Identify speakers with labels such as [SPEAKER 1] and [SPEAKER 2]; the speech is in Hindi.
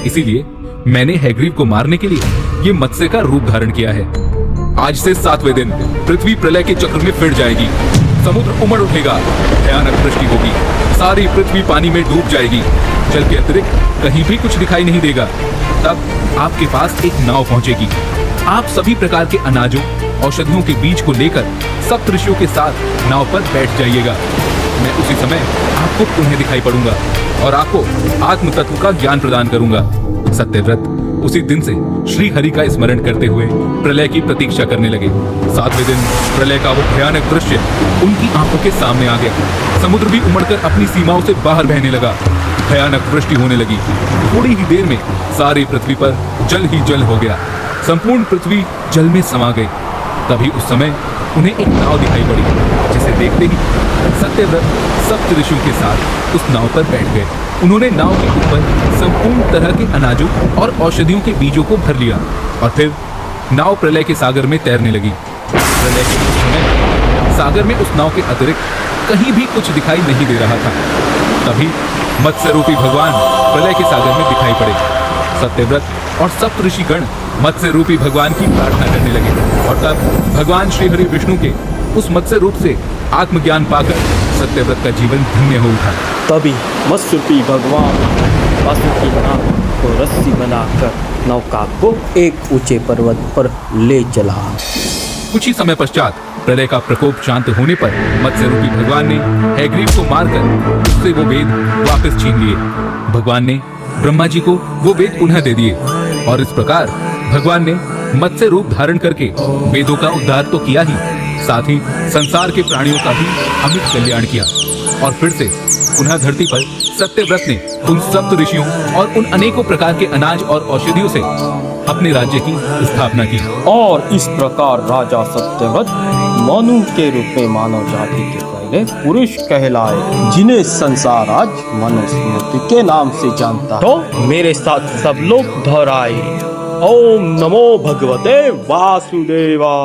[SPEAKER 1] इसीलिए मैंने हैग्रीव को मारने के लिए ये मत्स्य का रूप धारण किया है। आज से 7वें दिन पृथ्वी प्रलय के चक्र में फिर जाएगी, समुद्र उमड़ उठेगा, भयानक वृष्टि होगी, सारी पृथ्वी पानी में डूब जाएगी, जल के अतिरिक्त कहीं भी कुछ दिखाई नहीं देगा। तब आपके पास एक नाव पहुंचेगी। आप सभी प्रकार के अनाजों, औषधियों के बीज को लेकर सप्त ऋषियों के साथ नाव पर बैठ जाइएगा। मैं उसी समय आपको पुनः दिखाई पड़ूंगा और आपको आत्म तत्व का ज्ञान प्रदान करूंगा। सत्यव्रत उसी दिन से श्री हरि का स्मरण करते हुए प्रलय की प्रतीक्षा करने लगे। 7वें दिन प्रलय का वो भयानक दृश्य उनकी आंखों के सामने आ गया। समुद्र भी उमड़कर अपनी सीमाओं से बाहर बहने लगा, भयानक वृष्टि होने लगी। थोड़ी ही देर में सारी पृथ्वी पर जल ही जल हो गया, संपूर्ण पृथ्वी जल में समा गई। तभी उस समय उन्हें एक नाव दिखाई पड़ी, जिसे देखते ही सत्यव्रत सप्त ऋषियों के साथ उस नाव पर बैठ गए। उन्होंने नाव के ऊपर संपूर्ण तरह के अनाजों और औषधियों के बीजों को भर लिया और फिर नाव प्रलय के सागर में तैरने लगी। प्रलय के उस समय सागर में उस नाव के अतिरिक्त कहीं भी कुछ दिखाई नहीं दे रहा था। तभी मत्स्य रूपी भगवान प्रलय के सागर में दिखाई पड़े। सत्यव्रत और सप्त ऋषिगण मत्स्य रूपी भगवान की प्रार्थना करने लगे और तब भगवान श्री हरि विष्णु के उस मत्स्य रूप से आत्मज्ञान पाकर सत्यव्रत का जीवन धन्य हो उठा।
[SPEAKER 2] तभी मत्स्य रूपी भगवान वासुकी नाग को रस्सी बनाकर नौका को एक ऊंचे पर्वत पर ले चला।
[SPEAKER 1] कुछ ही समय पश्चात प्रलय का प्रकोप शांत होने पर मत्स्य रूपी भगवान ने हैग्रीव को मारकर उससे वो वेद वापस छीन लिए। भगवान ने ब्रह्मा जी को वो वेद पुनः दे दिए और इस प्रकार भगवान ने मत्स्य रूप धारण करके वेदों का उद्धार तो किया ही, साथ ही संसार के प्राणियों का भी अमित कल्याण किया। और फिर से पुनः धरती पर सत्यव्रत ने उन सप्त ऋषियों और उन अनेकों प्रकार के अनाज और औषधियों से अपने राज्य की स्थापना की।
[SPEAKER 2] और इस प्रकार राजा सत्यव्रत मनु के रूप में मानव जाति के पहले पुरुष कहलाए, जिन्हें संसार आज मनुस्मृति के नाम से जानता। तो मेरे साथ सब लोग दोहराए, ओम नमो भगवते वासुदेवा।